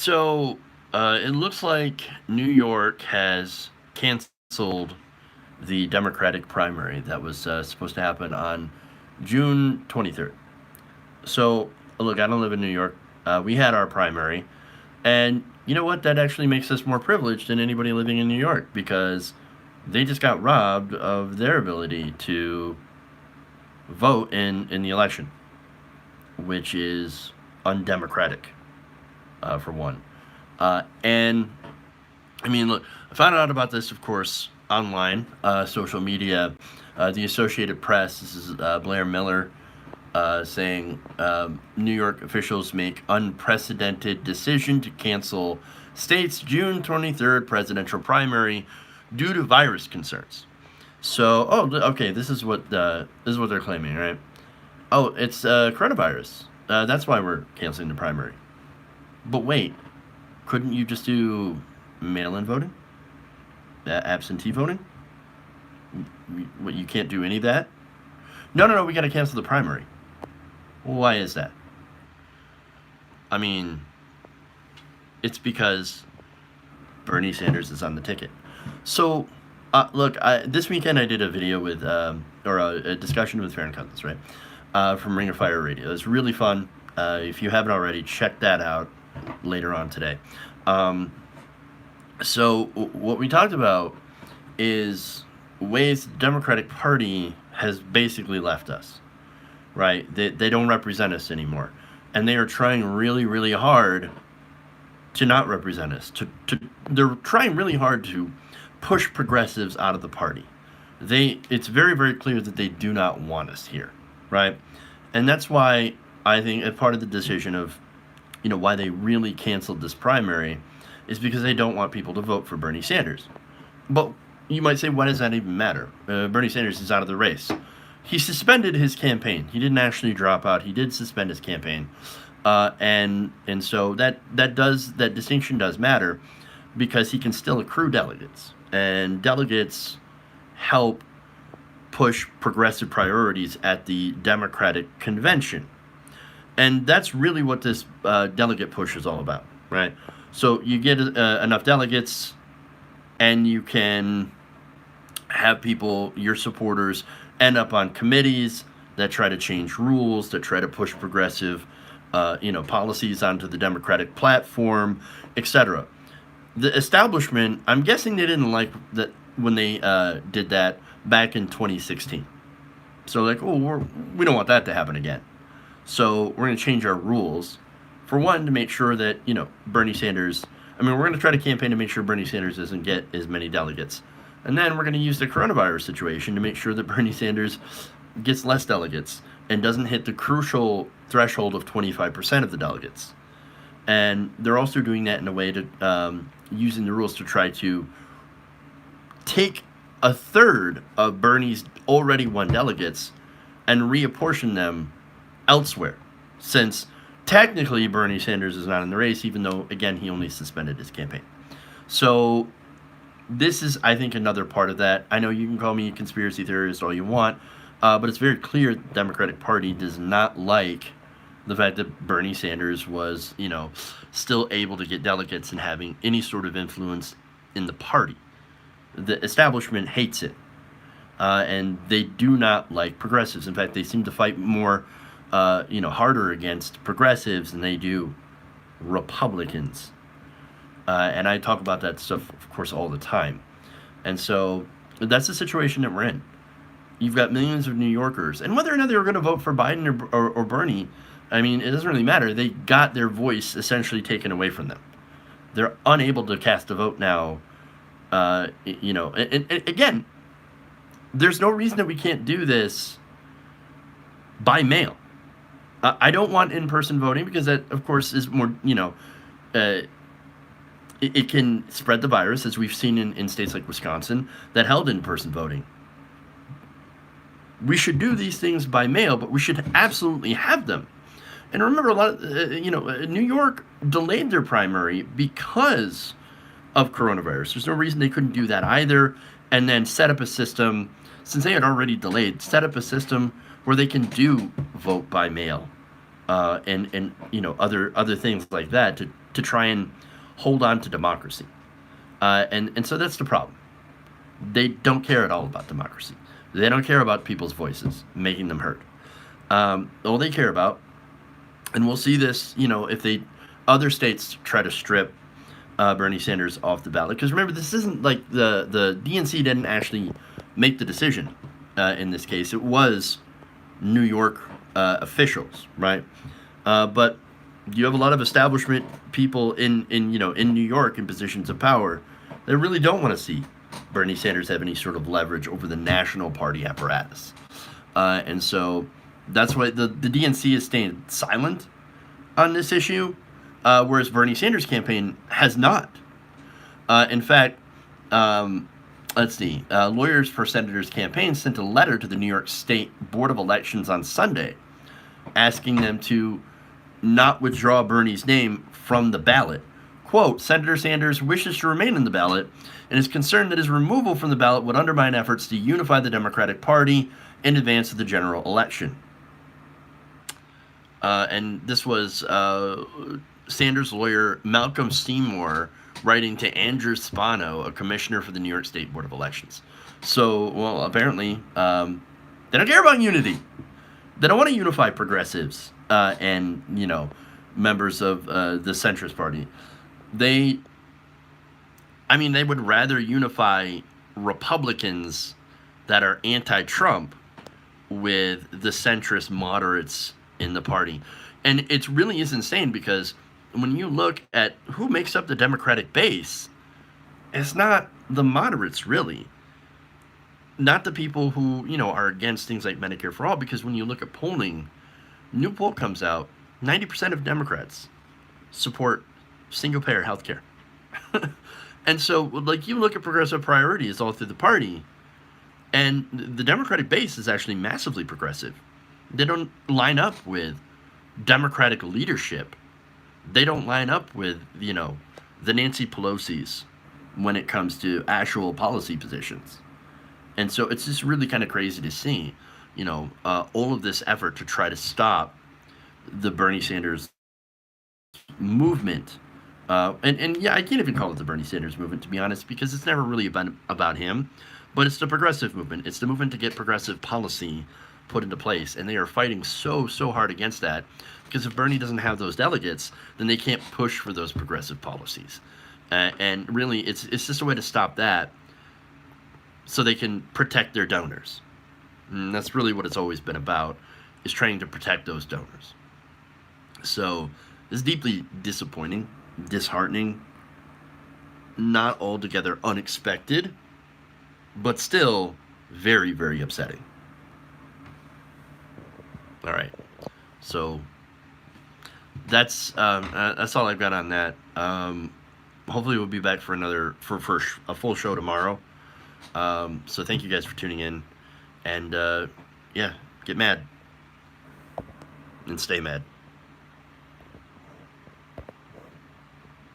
So it looks like New York has canceled the Democratic primary that was supposed to happen on June 23rd. So, look, I don't live in New York. We had our primary. And you know what? That actually makes us more privileged than anybody living in New York because they just got robbed of their ability to vote in the election, which is undemocratic, for one. And I mean, look, I found out about this, of course, online, social media, the Associated Press. This is Blair Miller saying New York officials make unprecedented decision to cancel state's June 23rd presidential primary due to virus concerns. So, okay, this is what they're claiming, right? Oh, it's coronavirus. That's why we're canceling the primary. But wait, couldn't you just do mail-in voting, absentee voting? What, you can't do any of that? No, no, no. We got to cancel the primary. Why is that? I mean, it's because Bernie Sanders is on the ticket. So, look, this weekend I did a video with, or a discussion with Farron Cousins, right, from Ring of Fire Radio. It's really fun. If you haven't already, check that out later on today. So, what we talked about is ways the Democratic Party has basically left us, right? They don't represent us anymore. And they are trying really, really hard to not represent us. They're trying really hard to push progressives out of the party. It's very, very clear that they do not want us here, right? And that's why I think a part of the decision of, why they really canceled this primary is because they don't want people to vote for Bernie Sanders. But you might say, why does that even matter? Bernie Sanders is out of the race. He suspended his campaign. He didn't actually drop out. He did suspend his campaign, and so that distinction does matter because he can still accrue delegates, and delegates help push progressive priorities at the Democratic convention, and that's really what this delegate push is all about, right? So you get enough delegates, and you can have people, your supporters, end up on committees that try to change rules, that try to push progressive, policies onto the Democratic platform, etc. The establishment, I'm guessing they didn't like that when they did that back in 2016. So like, we don't want that to happen again. So we're going to change our rules. For one, to make sure that, Bernie Sanders, we're going to try to campaign to make sure Bernie Sanders doesn't get as many delegates. And then we're going to use the coronavirus situation to make sure that Bernie Sanders gets less delegates and doesn't hit the crucial threshold of 25% of the delegates. And they're also doing that in a way to using the rules to try to take a third of Bernie's already won delegates and reapportion them elsewhere, since technically Bernie Sanders is not in the race, even though, again, he only suspended his campaign. So this is, I think, another part of that. I know you can call me a conspiracy theorist all you want, but it's very clear the Democratic Party does not like the fact that Bernie Sanders was, still able to get delegates and having any sort of influence in the party. The establishment hates it, and they do not like progressives. In fact, they seem to fight more, harder against progressives than they do Republicans. And I talk about that stuff, of course, all the time. And so that's the situation that we're in. You've got millions of New Yorkers, and whether or not they were going to vote for Biden or Bernie, it doesn't really matter. They got their voice essentially taken away from them. They're unable to cast a vote now. And again, there's no reason that we can't do this by mail. I don't want in-person voting because that, of course, is more, it can spread the virus, as we've seen in states like Wisconsin that held in-person voting. We should do these things by mail, but we should absolutely have them. And remember, a lot of, New York delayed their primary because of coronavirus. There's no reason they couldn't do that either, and then set up a system, since they had already delayed, set up a system where they can do vote by mail. and other things like that to try and hold on to democracy. And so that's the problem. They don't care at all about democracy. They don't care about people's voices, making them heard. All they care about, and we'll see this, if other states try to strip Bernie Sanders off the ballot. Because remember, this isn't like the DNC didn't actually make the decision in this case. It was New York officials, right? But you have a lot of establishment people in New York in positions of power that really don't want to see Bernie Sanders have any sort of leverage over the national party apparatus. And so that's why the DNC is staying silent on this issue, whereas Bernie Sanders' campaign has not. In fact, let's see, lawyers for Senator's campaign sent a letter to the New York State Board of Elections on Sunday asking them to not withdraw Bernie's name from the ballot. Quote, Senator Sanders wishes to remain in the ballot and is concerned that his removal from the ballot would undermine efforts to unify the Democratic Party in advance of the general election. And this was Sanders' lawyer Malcolm Seymour writing to Andrew Spano, a commissioner for the New York State Board of Elections. So, well, apparently, they don't care about unity. They don't want to unify progressives and, members of the centrist party. They would rather unify Republicans that are anti-Trump with the centrist moderates in the party. And it really is insane because when you look at who makes up the Democratic base, it's not the moderates, really. Not the people who, are against things like Medicare for All, because when you look at polling, new poll comes out, 90% of Democrats support single-payer health care. And so, you look at progressive priorities all through the party, and the Democratic base is actually massively progressive. They don't line up with Democratic leadership. They don't line up with, the Nancy Pelosi's when it comes to actual policy positions. And so it's just really kind of crazy to see, all of this effort to try to stop the Bernie Sanders movement. And yeah, I can't even call it the Bernie Sanders movement, to be honest, because it's never really about him. But it's the progressive movement. It's the movement to get progressive policy put into place. And they are fighting so hard against that, because if Bernie doesn't have those delegates, then they can't push for those progressive policies. And really, it's just a way to stop that so they can protect their donors. And that's really what it's always been about, is trying to protect those donors. So it's deeply disappointing, disheartening, not altogether unexpected, but still very, very upsetting. All right, so that's all I've got on that. Hopefully we'll be back for a full show tomorrow. So thank you guys for tuning in, and yeah, get mad and stay mad.